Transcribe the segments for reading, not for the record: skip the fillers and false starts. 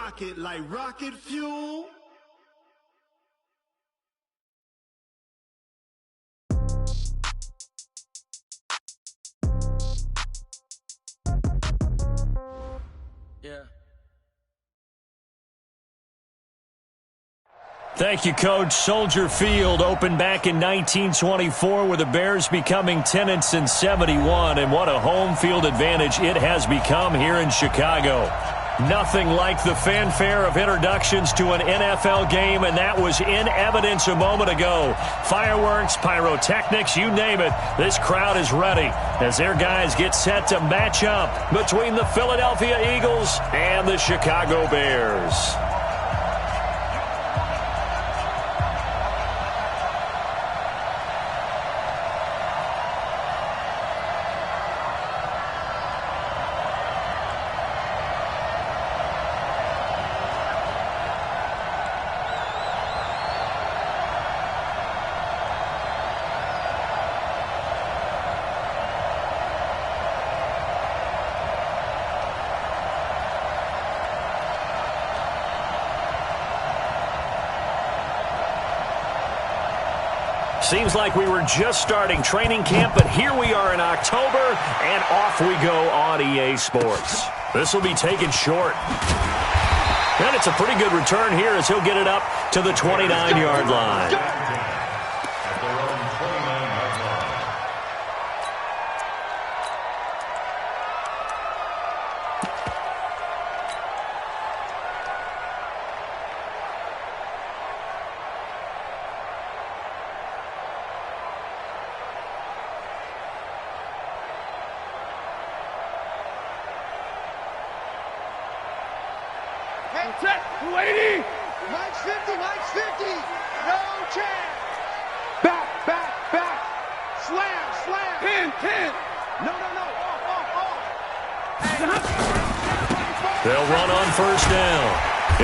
rocket like rocket fuel. Yeah. Thank you, Coach. Soldier Field opened back in 1924 with the Bears becoming 10-71, and what a home field advantage it has become here in Chicago. Nothing like the fanfare of introductions to an NFL game, and that was in evidence a moment ago. Fireworks, pyrotechnics, you name it, this crowd is ready as their guys get set to match up between the Philadelphia Eagles and the Chicago Bears. Seems like we were just starting training camp, but here we are in October, and off we go on EA Sports. This will be taken short. And it's a pretty good return here as he'll get it up to the 29-yard line. Set, 280. Mike's 50, Mike's 50. No chance. Back. Slam. Pin. No. Off. They'll run on first down.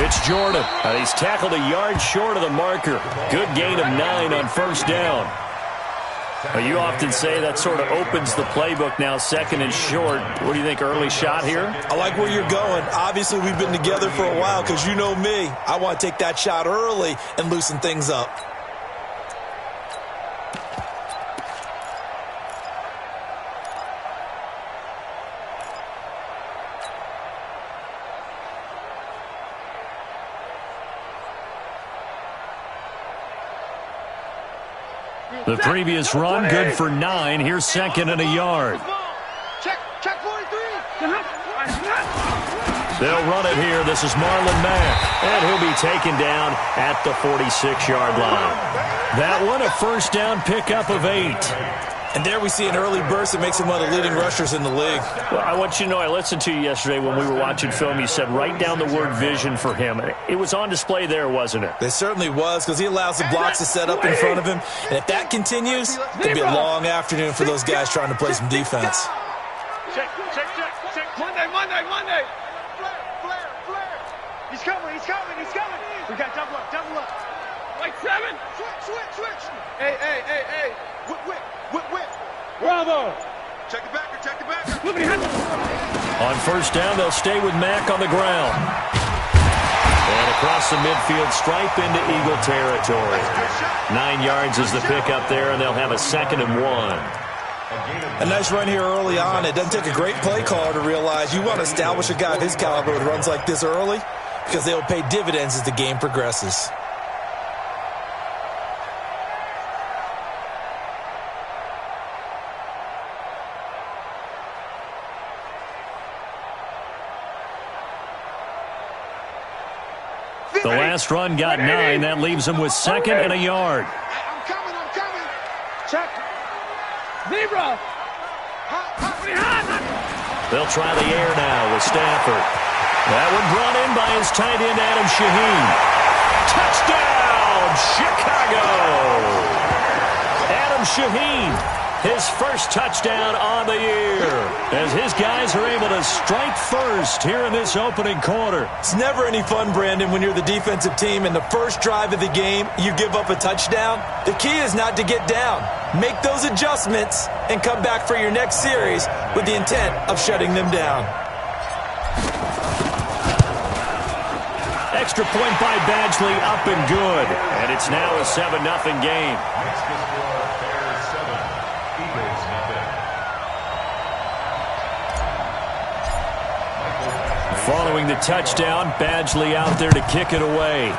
It's Jordan. He's tackled a yard short of the marker. Good gain of 9 on first down. You often say that sort of opens the playbook now, second and short. What do you think, early shot here? I like where you're going. Obviously, we've been together for a while because you know me. I want to take that shot early and loosen things up. The previous run, good for 9. Here's second and a yard. Check 43. They'll run it here. This is Marlon Mack, and he'll be taken down at the 46-yard line. That one, a first down pickup of 8. And there we see an early burst that makes him one of the leading rushers in the league. Well, I want you to know, I listened to you yesterday when we were watching film. You said write down the word vision for him. It was on display there, wasn't it? It certainly was, because he allows the blocks to set up in front of him. And if that continues, it could be a long afternoon for those guys trying to play some defense. Check. Monday. Flare. He's coming. We got double up. Like 7. Switch. Hey. Whip. Bravo. Check the backer. On first down, they'll stay with Mack on the ground. And across the midfield stripe into Eagle territory. 9 yards is the pickup there, and they'll have a 2nd and 1. A nice run here early on. It doesn't take a great play caller to realize you want to establish a guy of his caliber with runs like this early, because they will pay dividends as the game progresses. The last run got 9. That leaves him with 2nd and a yard. I'm coming. Check. Zebra. They'll try the air now with Stafford. That one brought in by his tight end, Adam Shaheen. Touchdown, Chicago! Adam Shaheen, his first touchdown on the year, as his guys are able to strike first here in this opening quarter. It's never any fun, Brandon, when you're the defensive team and the first drive of the game, you give up a touchdown. The key is not to get down. Make those adjustments and come back for your next series with the intent of shutting them down. Extra point by Badgley, up and good. And it's now a 7-0 game. Next is for Bears 7, Eagles nothing. Following the touchdown, Badgley out there to kick it away.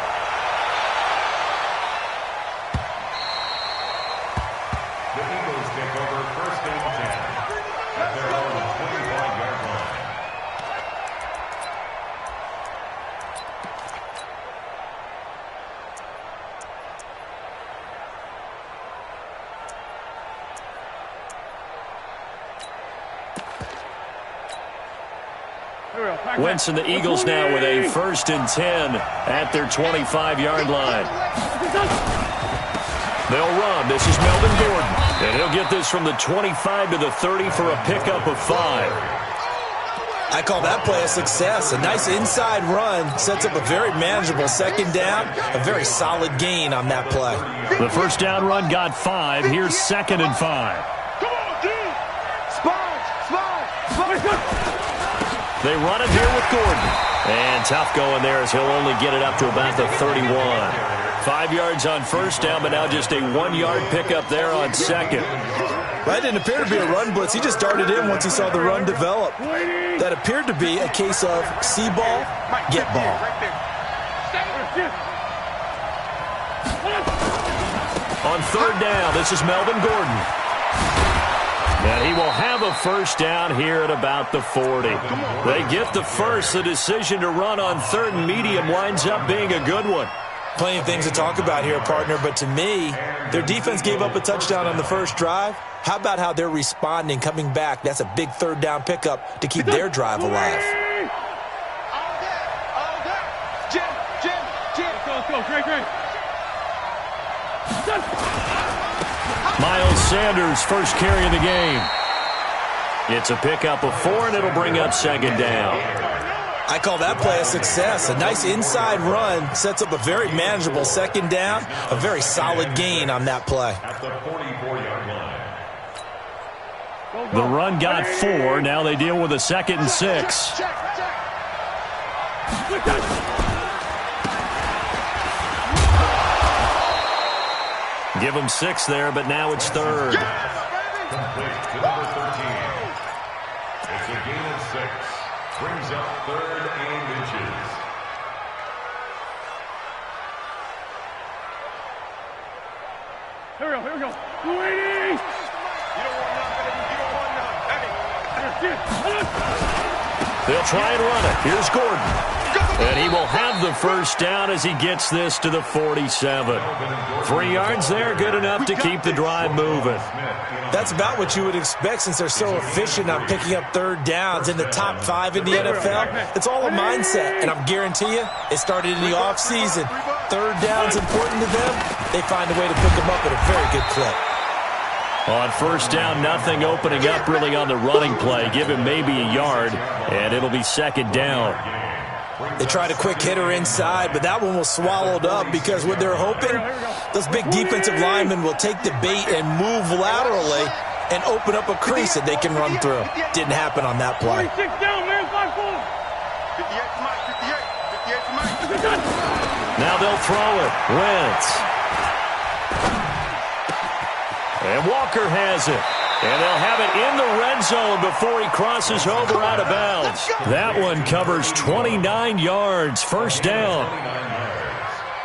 The Eagles take over first and 10 at their own 25-yard line. Wentz and the Eagles now with a 1st and 10 at their 25-yard line. They'll run. This is Melvin Gordon. And he'll get this from the 25 to the 30 for a pickup of 5. I call that play a success. A nice inside run sets up a very manageable 2nd down. A very solid gain on that play. The 1st down run got 5. Here's 2nd and 5. Come on, dude. Spot. They run it here with Gordon. And tough going there as he'll only get it up to about the 31. 5 yards on 1st down, but now just a 1-yard pickup there on 2nd. That didn't appear to be a run blitz. He just darted in once he saw the run develop. That appeared to be a case of see ball, get ball. On 3rd down, this is Melvin Gordon. And he will have a 1st down here at about the 40. They get the first. The decision to run on 3rd and medium winds up being a good one. Plenty of things to talk about here, partner, but to me, their defense gave up a touchdown on the first drive. How about how they're responding, coming back? That's a big 3rd down pickup to keep their drive alive. Jim. Go. Great. Miles Sanders, first carry of the game. It's a pickup of 4, and it'll bring up 2nd down. I call that play a success. A nice inside run sets up a very manageable 2nd down. A very solid gain on that play. At the 44-yard line. The run got 4. Now they deal with a 2nd and 6. Give them 6 there, but now it's 3rd. Complete to number 13. It's a gain of 6. Brings up 3rd and inches. Here we go. 280. You don't want none. They'll try and run it. Here's Gordon. And he will have the 1st down as he gets this to the 47. 3 yards there, good enough to keep the drive moving. That's about what you would expect since they're so efficient on picking up 3rd downs in the top 5 in the NFL. It's all a mindset, and I'm guarantee you, it started in the offseason. 3rd down's important to them. They find a way to pick them up at a very good clip. On 1st down, nothing opening up really on the running play. Give him maybe a yard, and it'll be 2nd down. They tried a quick hitter inside, but that one was swallowed up because what they're hoping, those big defensive linemen will take the bait and move laterally and open up a crease that they can run through. Didn't happen on that play. 46 down, man. 5-4. 58. Now they'll throw it. Wentz. And Walker has it. And they'll have it in the red zone before he crosses over out of bounds. That one covers 29 yards. 1st down.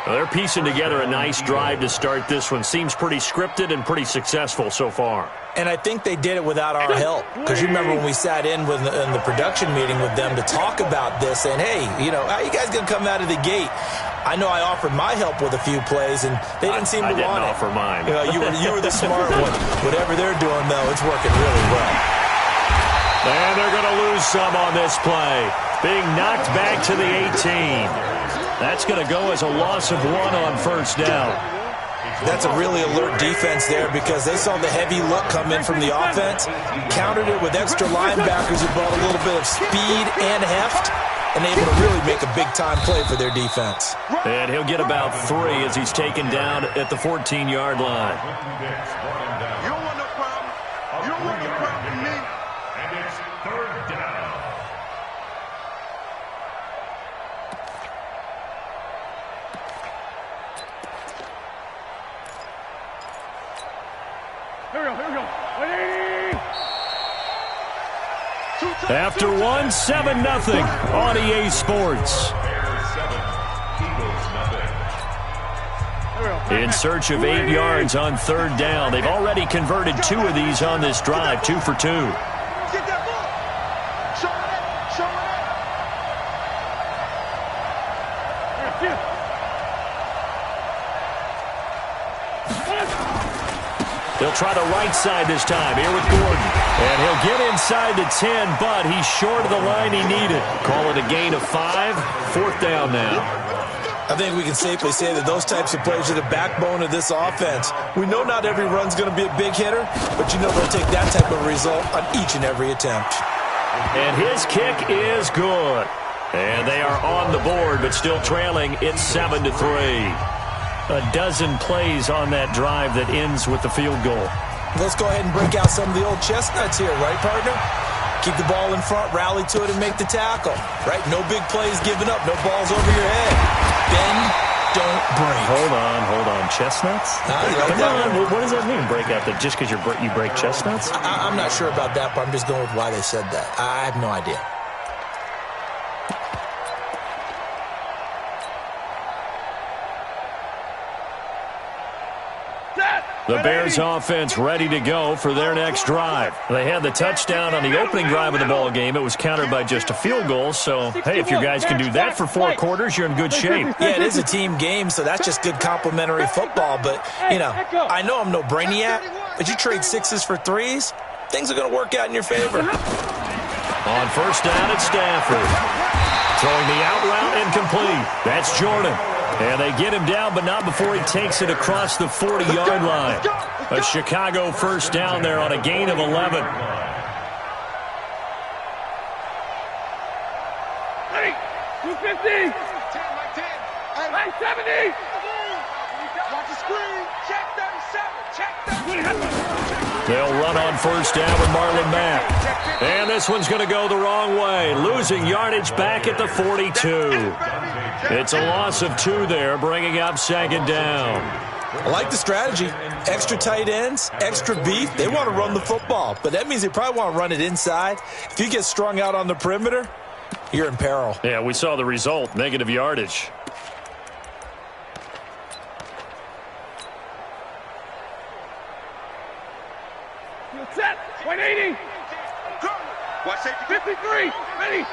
Well, they're piecing together a nice drive to start this one. Seems pretty scripted and pretty successful so far. And I think they did it without our help. Because you remember when we sat in the production meeting with them to talk about this, and hey, how you guys going to come out of the gate? I know I offered my help with a few plays, and they didn't seem to want it. I didn't offer mine. You were the smart one. Whatever they're doing, though, it's working really well. And they're going to lose some on this play. Being knocked back to the 18. That's going to go as a loss of 1 on 1st down. That's a really alert defense there because they saw the heavy look come in from the offense, countered it with extra linebackers who brought a little bit of speed and heft, and able to really make a big-time play for their defense. And he'll get about 3 as he's taken down at the 14-yard line. You don't want no problem. You don't want no problem with me. And it's 3rd down. After one, 7-0 on EA Sports. In search of 8 yards on third down. They've already converted 2 of these on this drive, 2 for 2. They'll try the right side this time, here with Gordon. And he'll get inside the 10, but he's short of the line he needed. Call it a gain of 5, 4th down now. I think we can safely say that those types of plays are the backbone of this offense. We know not every run's going to be a big hitter, but you know they'll take that type of result on each and every attempt. And his kick is good. And they are on the board, but still trailing. It's 7-3. A dozen plays on that drive that ends with the field goal. Let's go ahead and break out some of the old chestnuts here, right, partner? Keep the ball in front, rally to it, and make the tackle, right? No big plays given up, no balls over your head. Bend, don't break. Hold on. Chestnuts? Come on, what does that mean, break out? That just because you break chestnuts? I'm not sure about that, but I'm just going with why they said that. I have no idea. The Bears offense ready to go for their next drive. They had the touchdown on the opening drive of the ball game. It was countered by just a field goal. So, hey, if your guys can do that for 4 quarters, you're in good shape. Yeah, it is a team game, so that's just good complimentary football. But, you know, I know I'm no brainiac, but you trade 6s for 3s, things are going to work out in your favor. On first down, it's Stafford. Throwing the out route incomplete. That's Jordan. And they get him down, but not before he takes it across the 40-yard line. A Chicago first down there on a gain of 11. Hey, 250. 70. Watch the screen. Check 37. Check 37. They'll run on first down with Marlon Mack. And this one's going to go the wrong way. Losing yardage back at the 42. It's a loss of 2 there, bringing up second down. I like the strategy. Extra tight ends, extra beef. They want to run the football, but that means they probably want to run it inside. If you get strung out on the perimeter, you're in peril. Yeah, we saw the result, negative yardage. Set. 180. Watch safety. 53. Ready.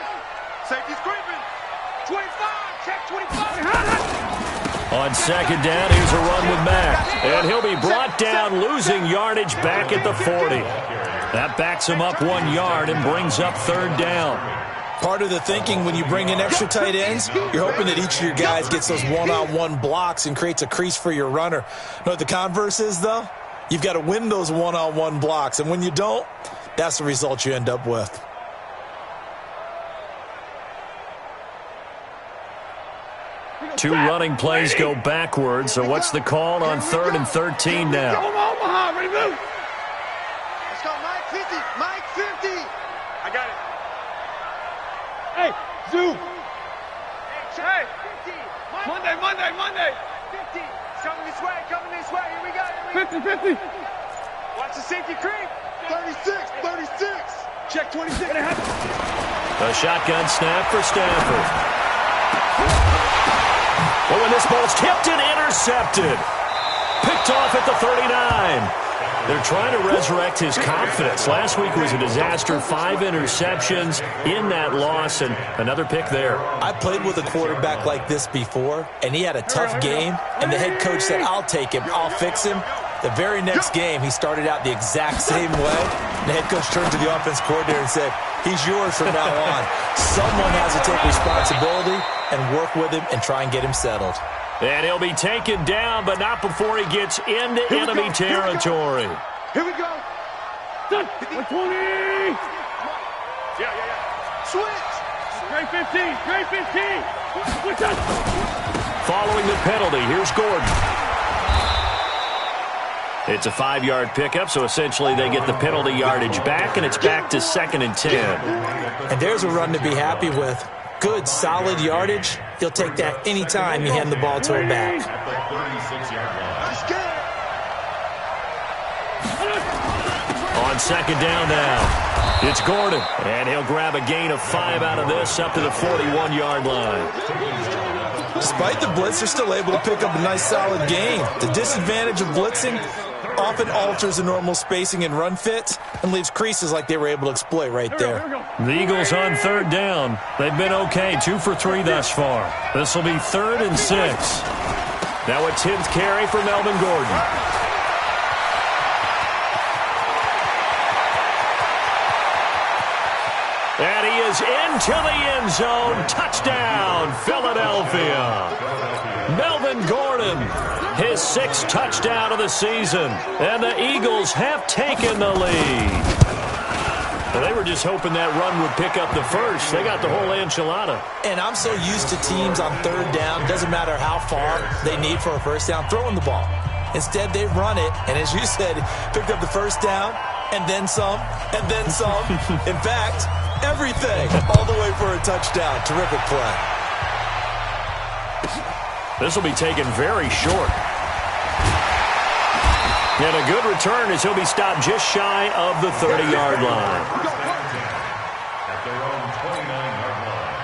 Safety's creeping. 25. Check 25. On second down, here's a run with Mack. And he'll be brought down, losing yardage back at the 40. That backs him up 1 yard and brings up third down. Part of the thinking when you bring in extra tight ends, you're hoping that each of your guys gets those one-on-one blocks and creates a crease for your runner. You know what the converse is, though? You've got to win those one-on-one blocks, and when you don't, that's the result you end up with. Two running plays go backwards, so what's the call on 3rd and 13 now? Omaha, ready to move. Let's go, Mike 50. Mike 50. I got it. Hey, zoom. Hey, 50. Monday. 50. Coming this way. Here we go. 50. Watch the safety creep. 36. Check 26. A shotgun snap for Stafford. Oh, and this ball's tipped and intercepted. Picked off at the 39. They're trying to resurrect his confidence. Last week was a disaster. 5 interceptions in that loss, and another pick there. I played with a quarterback like this before, and he had a tough game, and the head coach said, I'll take him, I'll fix him. The very next game, he started out the exact same way. The head coach turned to the offense coordinator and said, he's yours from now on. Someone has to take responsibility and work with him and try and get him settled. And he'll be taken down, but not before he gets into enemy territory. Here we go. Done. 120. Yeah. Switch. Straight 15. Switch up. Following the penalty, here's Gordon. It's a 5-yard pickup, so essentially they get the penalty yardage back, and it's back to 2nd and 10. And there's a run to be happy with. Good, solid yardage. He'll take that anytime you hand the ball to him back. On second down now. It's Gordon, and he'll grab a gain of 5 out of this up to the 41-yard line. Despite the blitz, they're still able to pick up a nice solid gain. The disadvantage of blitzing often alters the normal spacing and run fits and leaves creases like they were able to exploit right there. The Eagles on third down. They've been okay, 2 for 3 thus far. This will be 3rd and 6. Now a 10th carry for Melvin Gordon. And he is into the end zone. Touchdown, Philadelphia. Melvin Gordon, his 6th touchdown of the season. And the Eagles have taken the lead. Well, they were just hoping that run would pick up the first. They got the whole enchilada. And I'm so used to teams on third down, doesn't matter how far they need for a first down, throwing the ball. Instead, they run it, and as you said, picked up the first down, and then some, and then some. In fact, everything, all the way for a touchdown. Terrific play. This will be taken very short. And a good return as he'll be stopped just shy of the 30-yard line. At their own 29-yard line.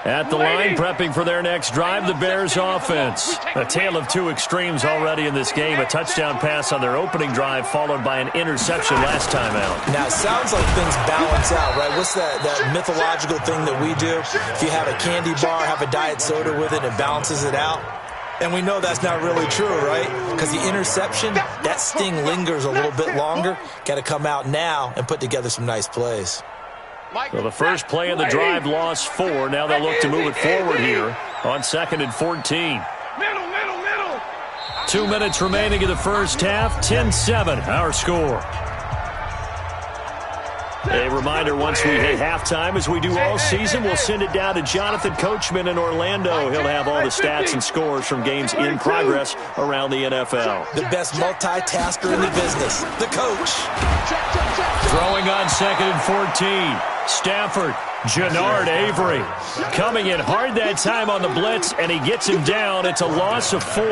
At the line, prepping for their next drive, the Bears offense. A tale of two extremes already in this game. A touchdown pass on their opening drive, followed by an interception last time out. Now, it sounds like things balance out, right? What's that mythological thing that we do? If you have a candy bar, have a diet soda with it, it balances it out. And we know that's not really true, right? Because the interception, that sting lingers a little bit longer. Got to come out now and put together some nice plays. Well, the first play of the drive lost 4. Now they'll look to move it forward here on 2nd and 14. Middle. 2 minutes remaining in the first half. 10-7, our score. A reminder, once we hit halftime, as we do all season, we'll send it down to Jonathan Coachman in Orlando. He'll have all the stats and scores from games in progress around the NFL. The best multitasker in the business, the coach. Throwing on 2nd and 14. Stafford, Jannard Avery coming in hard that time on the blitz, and he gets him down. It's a loss of 4.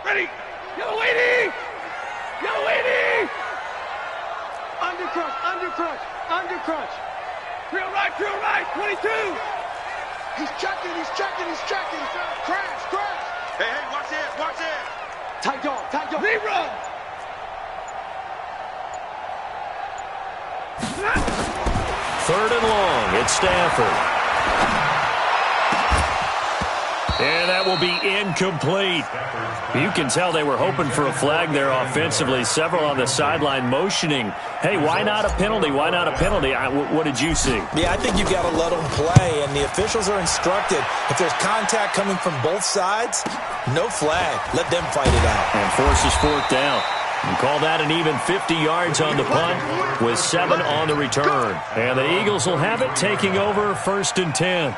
Ready. Yellow lady. Undercrunch. Drill right. 22. He's checking. Crash. Hey, watch this. Tight dog. Rerun. Third and long. It's Stafford. And that will be incomplete. You can tell they were hoping for a flag there offensively. Several on the sideline motioning. Hey, why not a penalty? What did you see? Yeah, I think you've got to let them play, and the officials are instructed. If there's contact coming from both sides, no flag. Let them fight it out. And forces 4th down. And call that an even 50 yards on the punt with 7 on the return. And the Eagles will have it, taking over 1st and 10.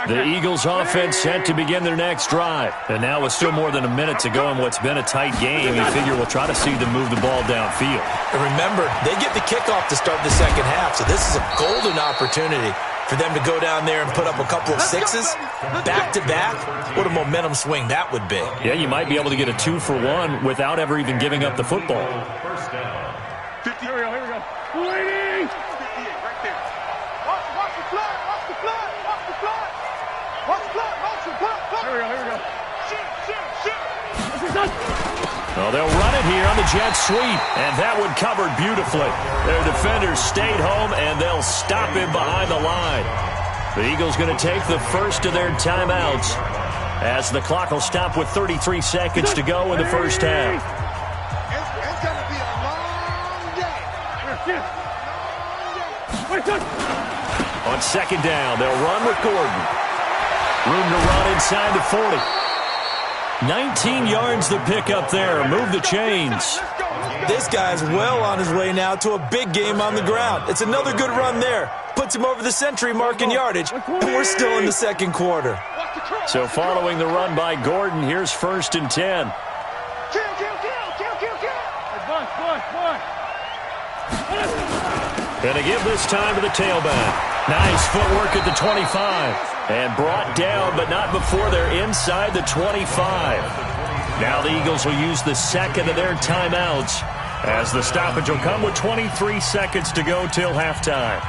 The Eagles offense set to begin their next drive. And now with still more than a minute to go in what's been a tight game, you figure we'll try to see them move the ball downfield. And remember, they get the kickoff to start the second half, so this is a golden opportunity for them to go down there and put up a couple of 6s back-to-back. What a momentum swing that would be. Yeah, you might be able to get a 2-for-1 without ever even giving up the football. First down. Here we go. Lady. Right there. Watch the flood. Here we go. Shoot. Well, they'll run it here on the jet sweep, and that one covered beautifully. Their defenders stayed home, and they'll stop him behind the line. The Eagles going to take the first of their timeouts as the clock will stop with 33 seconds to go in the first half. It's going to be a long day. On 2nd down, they'll run with Gordon. Room to run inside the 40. 19 yards to pick up there. Move the chains. This guy's well on his way now to a big game on the ground. It's another good run there. Puts him over the century mark in yardage, and we're still in the second quarter. So following the run by Gordon, here's 1st and 10. And to give this time to the tailback. Nice footwork at the 25. And brought down, but not before they're inside the 25. Now the Eagles will use the second of their timeouts, as the stoppage will come with 23 seconds to go till halftime.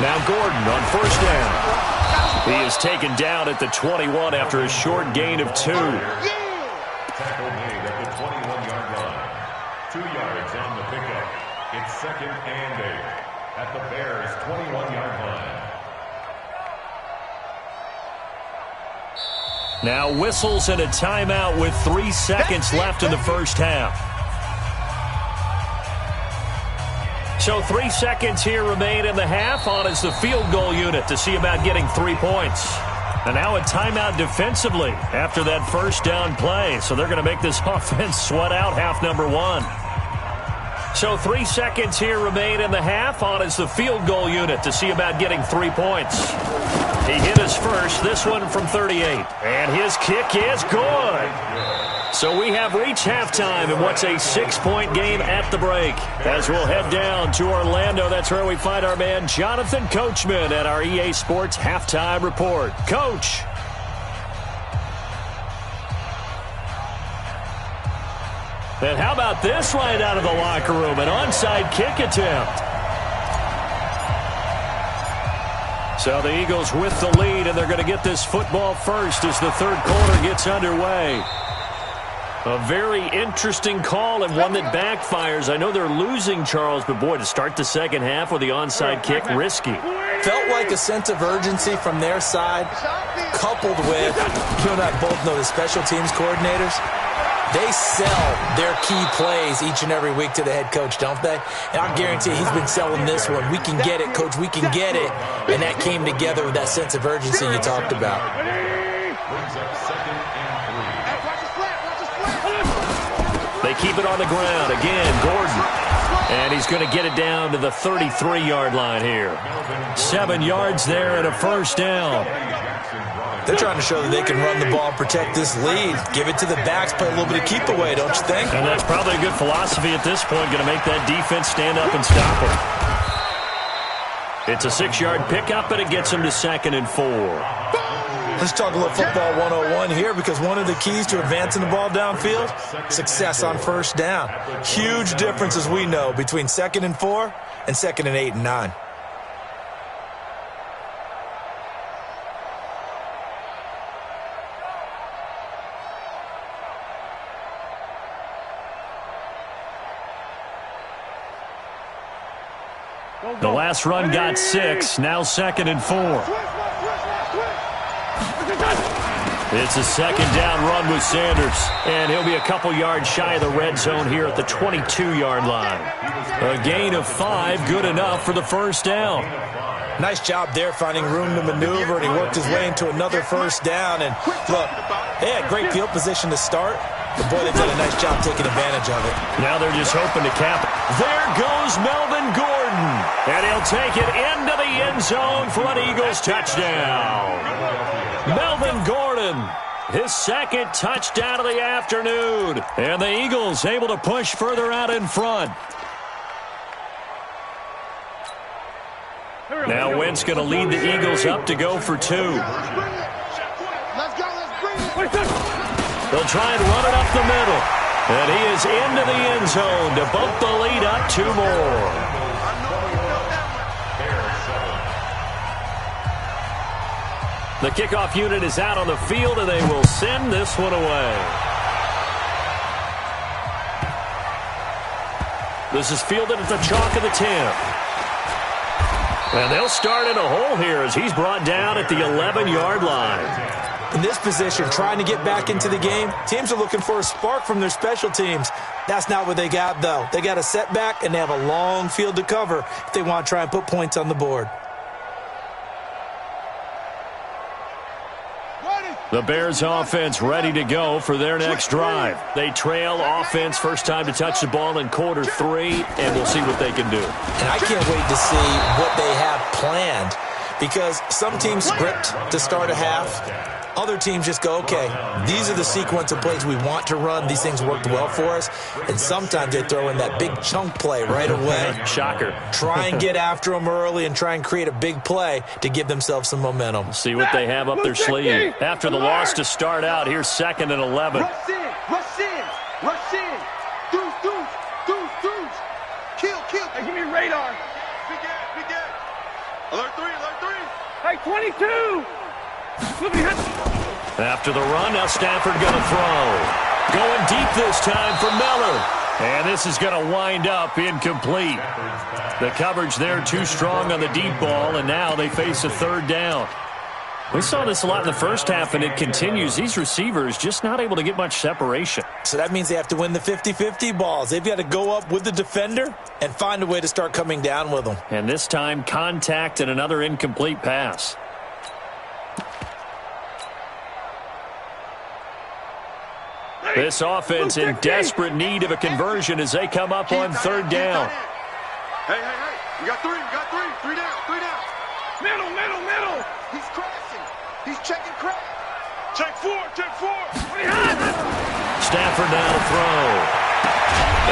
Now Gordon on 1st down. He is taken down at the 21 after a short gain of 2. Tackle made at the 21-yard line. 2 yards on the pickup. It's 2nd and 8 at the Bears' 21-yard line. Now whistles and a timeout with 3 seconds left in the first half. So 3 seconds here remain in the half. On is the field goal unit to see about getting 3 points. And now a timeout defensively after that first down play. So they're going to make this offense sweat out half number 1. So 3 seconds here remain in the half. On is the field goal unit to see about getting 3 points. He hit his first, this one from 38. And his kick is good. So we have reached halftime in what's a 6-point game at the break. As we'll head down to Orlando, that's where we find our man Jonathan Coachman at our EA Sports Halftime Report. Coach. And how about this right out of the locker room? An onside kick attempt. So the Eagles with the lead, and they're going to get this football first as the third quarter gets underway. A very interesting call and one that backfires. I know they're losing, Charles, but boy, to start the second half with the onside kick, risky. Felt like a sense of urgency from their side, coupled with, you and I both know the special teams coordinators. They sell their key plays each and every week to the head coach, don't they? And I guarantee he's been selling this one. We can get it, coach, we can get it. And that came together with that sense of urgency you talked about. Brings up 2nd and 3. They keep it on the ground. Again, Gordon. And he's going to get it down to the 33-yard line here. 7 yards there and a first down. They're trying to show that they can run the ball and protect this lead. Give it to the backs, play a little bit of keep away, don't you think? And that's probably a good philosophy at this point. Going to make that defense stand up and stop them. It's a 6-yard pickup, and it gets them to 2nd and 4. Let's talk a little football 101 here, because one of the keys to advancing the ball downfield, success on first down. Huge difference, as we know, between 2nd and 4 and 2nd and 8 and 9. The last run got 6, now 2nd and 4. It's a second down run with Sanders, and he'll be a couple yards shy of the red zone here at the 22-yard line. A gain of 5, good enough for the first down. Nice job there finding room to maneuver, and he worked his way into another first down. And look, they had great field position to start, but boy, they've done a nice job taking advantage of it. Now they're just hoping to cap it. There goes Melvin Gordon, and he'll take it into the end zone for an Eagles touchdown. Melvin Gordon, his second touchdown of the afternoon, and the Eagles able to push further out in front. Now Wentz going to lead the Eagles up to go for 2. They'll try and run it up the middle. And he is into the end zone to bump the lead up 2 more. The kickoff unit is out on the field, and they will send this one away. This is fielded at the chalk of the 10. And they'll start in a hole here as he's brought down at the 11-yard line. In this position, trying to get back into the game, teams are looking for a spark from their special teams. That's not what they got, though. They got a setback, and they have a long field to cover if they want to try and put points on the board. The Bears offense ready to go for their next drive. They trail offense, first time to touch the ball in quarter 3, and we'll see what they can do. And I can't wait to see what they have planned, because some teams script to start a half. Other teams just go, okay, these are the sequence of plays we want to run. These things worked well for us. And sometimes they throw in that big chunk play right away. Shocker. Try and get after them early and try and create a big play to give themselves some momentum. See what they have up their sleeve. After the loss to start out, here's 2nd and 11. Rush in, rush in, rush in. Deuce, deuce, deuce, deuce. Kill, kill. Hey, give me radar. Big gas. Alert 3, alert 3. Hey, 22. After the run, now Stafford going to throw. Going deep this time for Miller. And this is going to wind up incomplete. The coverage there too strong on the deep ball, and now they face a 3rd down. We saw this a lot in the first half, and it continues. These receivers just not able to get much separation. So that means they have to win the 50-50 balls. They've got to go up with the defender and find a way to start coming down with them. And this time, contact and another incomplete pass. This offense in desperate need of a conversion as they come up on 3rd down. Hey. We got 3. 3 down. Middle. He's crashing. He's checking crash. Check 4. Stafford now to throw.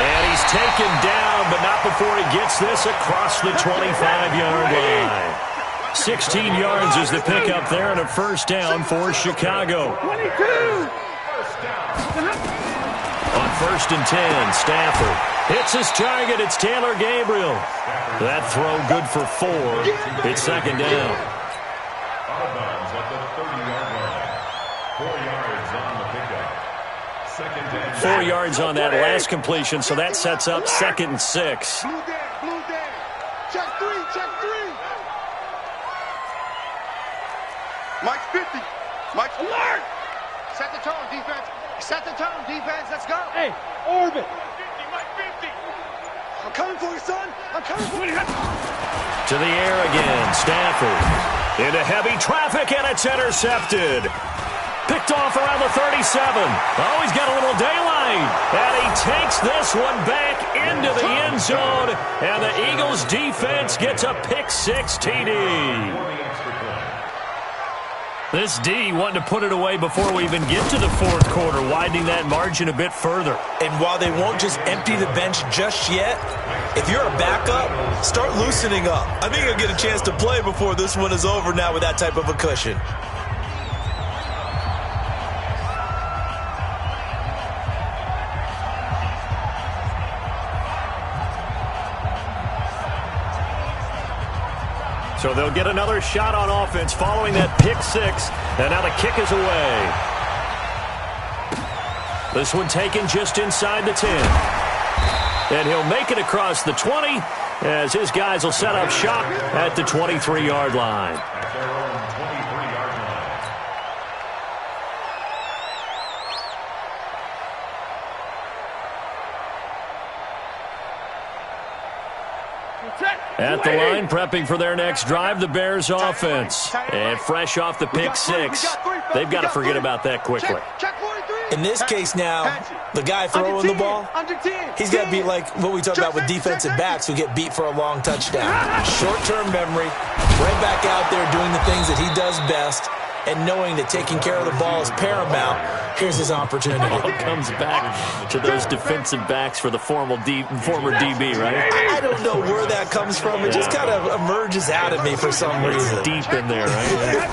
And he's taken down, but not before he gets this across the 25-yard line. 16 yards is the pickup there and a 1st down for Chicago. 22. On 1st and 10, Stafford hits his target. It's Taylor Gabriel. That throw good for 4. It's 2nd down. Out of bounds at the 30-yard line. 4 yards on the pickup. 2nd and 4 yards on that last completion, so that sets up 2nd and 6. Blue down. Check 3. Mike's 50. Mike's Alert. Set the tone, defense. Let's go. Hey, orbit. Mike 50. I'm coming for you, son. I'm coming for you. To the air again, Stafford. Into heavy traffic, and it's intercepted. Picked off around the 37. Oh, he's got a little daylight. And he takes this one back into the end zone. And the Eagles defense gets a pick-6 TD. This D wanting to put it away before we even get to the 4th quarter, widening that margin a bit further. And while they won't just empty the bench just yet, if you're a backup, start loosening up. I think you'll get a chance to play before this one is over now with that type of a cushion. So they'll get another shot on offense following that pick-6, and now the kick is away. This one taken just inside the 10. And he'll make it across the 20 as his guys will set up shop at the 23-yard line. at their own 23-yard line. At the line, prepping for their next drive, the Bears offense. And fresh off the pick-6, they've got to forget about that quickly. In this case now, the guy throwing the ball, he's got to be like what we talk about with defensive backs who get beat for a long touchdown. Short-term memory, right back out there doing the things that he does best, and knowing that taking care of the ball is paramount. Here's his opportunity. All comes back to those defensive backs for the former DB, right? I don't know where that comes from. It just kind of emerges out of me for some reason. Deep in there, right?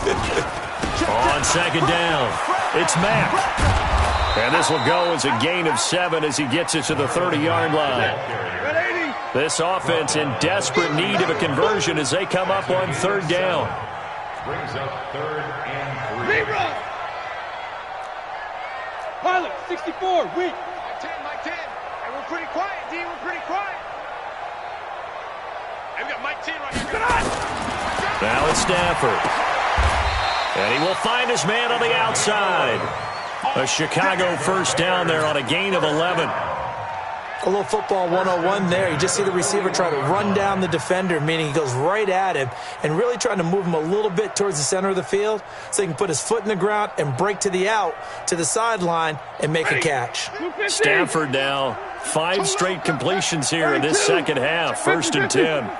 On second down, it's Mack. And this will go as a gain of 7 as he gets it to the 30-yard line. This offense in desperate need of a conversion as they come up on third down. Brings up 3rd and 3. Pilot, 64, weak. Mike 10. Hey, we're pretty quiet, D. We're pretty quiet. Now it's Stafford. And he will find his man on the outside. A Chicago first down there on a gain of 11. A little football 101 there. You just see the receiver try to run down the defender, meaning he goes right at him and really trying to move him a little bit towards the center of the field so he can put his foot in the ground and break to the out, to the sideline, and make a catch. Stafford now, 5 straight completions here in this second half. 1st and 10.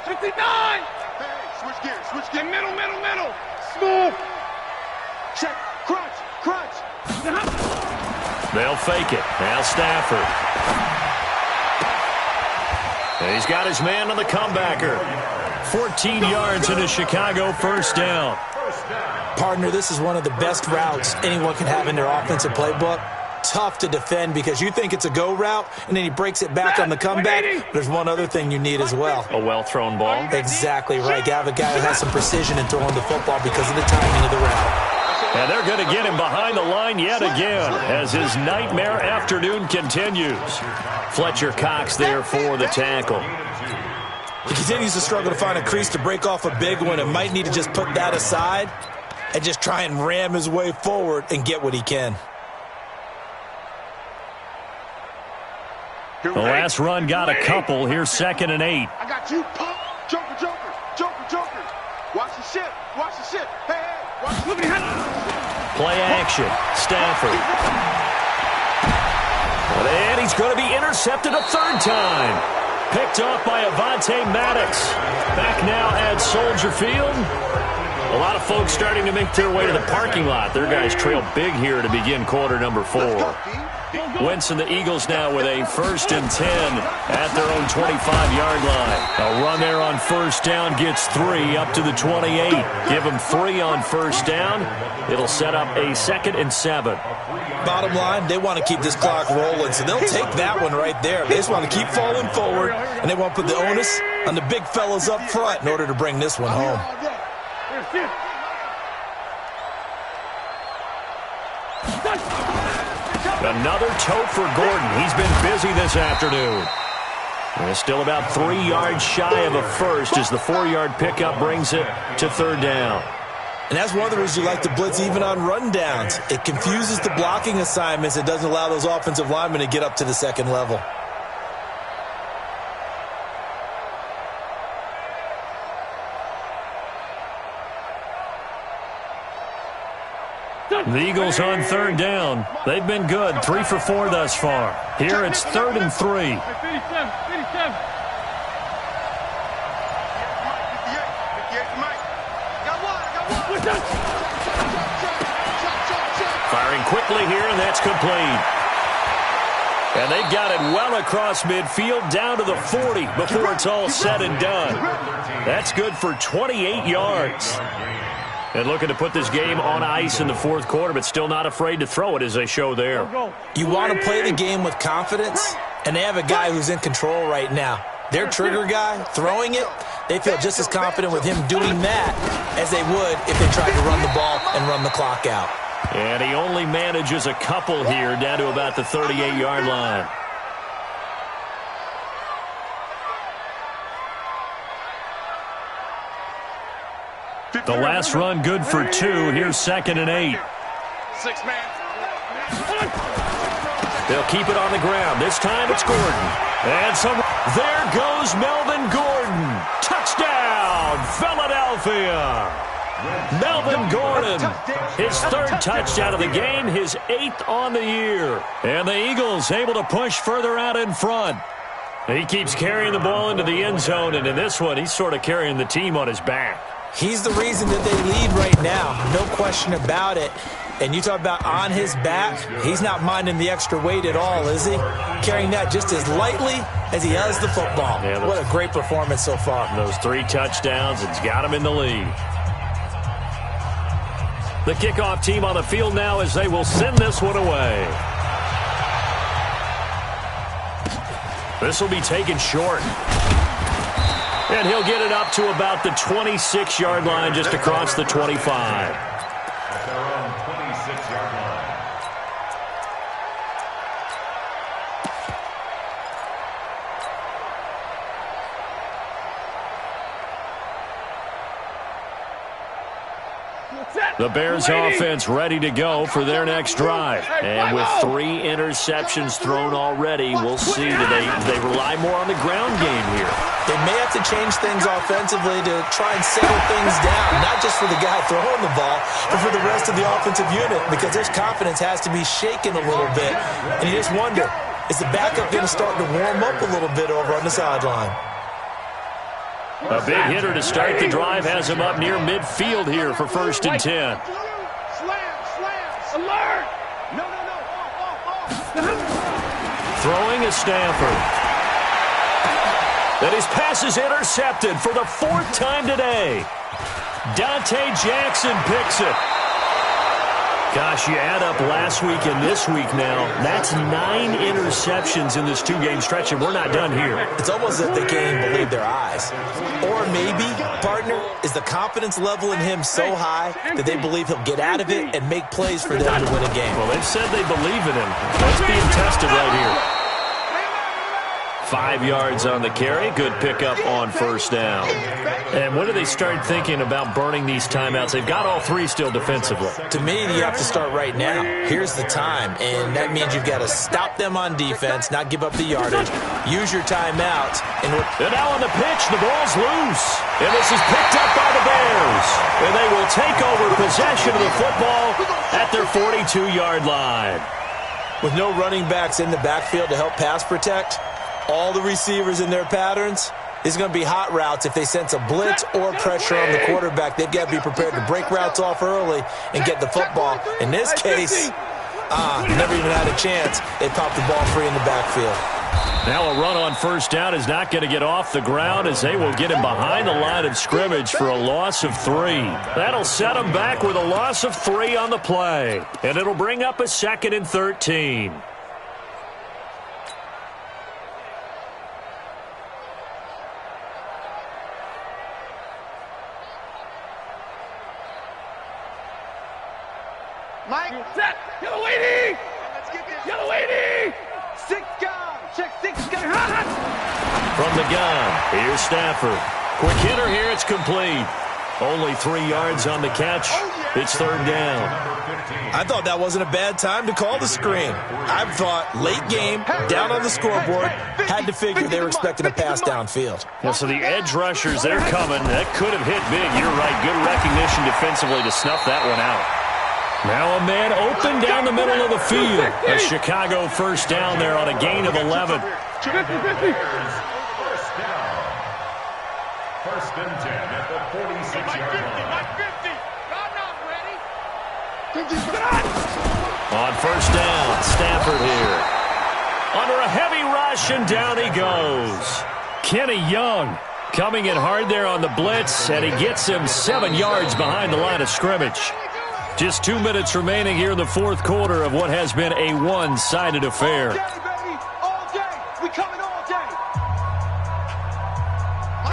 59! Hey, switch gears. Middle. Smooth. Check, crunch. They'll fake it. Now Stafford. And he's got his man on the comebacker. 14 yards in a Chicago first down. Partner, this is one of the best routes anyone can have in their offensive playbook. Tough to defend because you think it's a go route, and then he breaks it back on the comeback. There's one other thing you need as well. A well-thrown ball. Exactly right. You have a guy who has some precision in throwing the football because of the timing of the route. And they're going to get him behind the line yet again as his nightmare afternoon continues. Fletcher Cox there for the tackle. He continues to struggle to find a crease to break off a big one and might need to just put that aside and just try and ram his way forward and get what he can. The last run got a couple. Here's 2nd and 8. I got you, pump. Joker. Watch the ship. Hey. Play action. Stafford. And he's going to be intercepted a 3rd time. Picked off by Avonte Maddox. Back now at Soldier Field. A lot of folks starting to make their way to the parking lot. Their guys trail big here to begin quarter number 4. Wentz and the Eagles now with a 1st and 10 at their own 25-yard line. A run there on 1st down gets 3 up to the 28. Give them 3 on 1st down. It'll set up a 2nd and 7. Bottom line, they want to keep this clock rolling, so they'll take that one right there. They just want to keep falling forward, and they want to put the onus on the big fellas up front in order to bring this one home. Another toe for Gordon. He's been busy this afternoon. And still about 3 yards shy of a first as the 4-yard pickup brings it to 3rd down. And that's one of the reasons you like to blitz even on rundowns. It confuses the blocking assignments. It doesn't allow those offensive linemen to get up to the 2nd level. The Eagles on 3rd down. They've been good. 3 for 4 thus far. Here it's 3rd and 3. Firing quickly here, and that's complete. And they've got it well across midfield down to the 40 before it's all said and done. That's good for 28 yards. And looking to put this game on ice in the 4th quarter, but still not afraid to throw it as they show there. You want to play the game with confidence, and they have a guy who's in control right now. Their trigger guy, throwing it, they feel just as confident with him doing that as they would if they tried to run the ball and run the clock out. And he only manages a couple here down to about the 38-yard line. The last run good for 2. Here's 2nd and 8. 6 man. They'll keep it on the ground. This time it's Gordon. And there goes Melvin Gordon. Touchdown, Philadelphia. Melvin Gordon, his 3rd touchdown of the game, his 8th on the year. And the Eagles able to push further out in front. He keeps carrying the ball into the end zone, and in this one, he's sort of carrying the team on his back. He's the reason that they lead right now, no question about it. And you talk about on his back, he's not minding the extra weight at all, is he? Carrying that just as lightly as he has the football. Yeah, what a great performance so far. Those 3 touchdowns, it's got him in the lead. The kickoff team on the field now as they will send this one away. This will be taken short. And he'll get it up to about the 26-yard line, just across the 25. At their own 26-yard line. The Bears offense ready to go for their next drive. And with 3 interceptions thrown already, we'll see that they rely more on the ground game here. They may have to change things offensively to try and settle things down, not just for the guy throwing the ball, but for the rest of the offensive unit, because his confidence has to be shaken a little bit. And you just wonder, is the backup going to start to warm up a little bit over on the sideline? A big hitter to start the drive has him up near midfield here for 1st and 10. Slam, alert! No. Throwing is Stanford. And his pass is intercepted for the 4th time today. Dante Jackson picks it. Gosh, you add up last week and this week now, that's 9 interceptions in this 2-game stretch, and we're not done here. It's almost as if they can't even believe their eyes. Or maybe, partner, is the confidence level in him so high that they believe he'll get out of it and make plays for them to win a game. Well, they've said they believe in him. That's being tested right here. 5 yards on the carry. Good pickup on 1st down. And when do they start thinking about burning these timeouts? They've got all 3 still defensively. To me, you have to start right now. Here's the time, and that means you've got to stop them on defense, not give up the yardage, use your timeout. And now on the pitch, the ball's loose. And this is picked up by the Bears. And they will take over possession of the football at their 42-yard line. With no running backs in the backfield to help pass protect, all the receivers in their patterns, it's going to be hot routes. If they sense a blitz or pressure on the quarterback, they've got to be prepared to break routes off early and get the football. In this case, never even had a chance. They popped the ball free in the backfield. Now a run on 1st down is not going to get off the ground, as they will get him behind the line of scrimmage for a loss of 3. That'll set him back with a loss of 3 on the play. And it'll bring up a 2nd and 13. Mike, set, yellow lady! Yellow lady! 6 gone, check 6 gone. From the gun, here's Stafford. Quick hitter here, it's complete. Only 3 yards on the catch. It's 3rd down. I thought that wasn't a bad time to call the screen. I thought late game, down on the scoreboard, had to figure they were expecting a pass downfield. Yeah, so the edge rushers, they're coming. That could have hit big. You're right. Good recognition defensively to snuff that one out. Now a man open down the middle of the field. A Chicago 1st down there on a gain of 11. 1st down. 1st and 10 at the 46-yard line. On 1st down, Stafford here. Under a heavy rush, and down he goes. Kenny Young coming in hard there on the blitz, and he gets him 7 yards behind the line of scrimmage. Just 2 minutes remaining here in the 4th quarter of what has been a one-sided affair.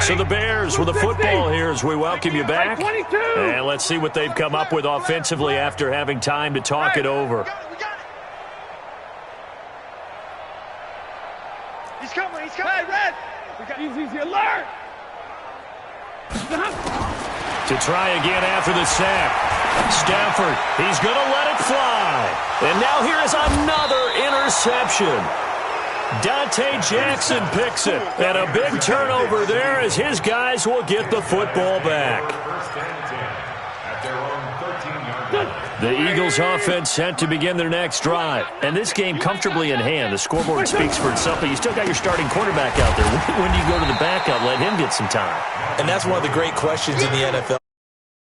So the Bears with the football here as we welcome you back. And let's see what they've come up with offensively after having time to talk it over. He's coming, he's coming. Hey, Red! Easy, alert! To try again after the sack. Stafford, he's going to let it fly. And now here is another interception. Dante Jackson picks it. And a big turnover there as his guys will get the football back. The Eagles offense set to begin their next drive. And this game comfortably in hand. The scoreboard speaks for itself, but you still got your starting quarterback out there. When do you go to the backup, let him get some time? And that's one of the great questions in the NFL.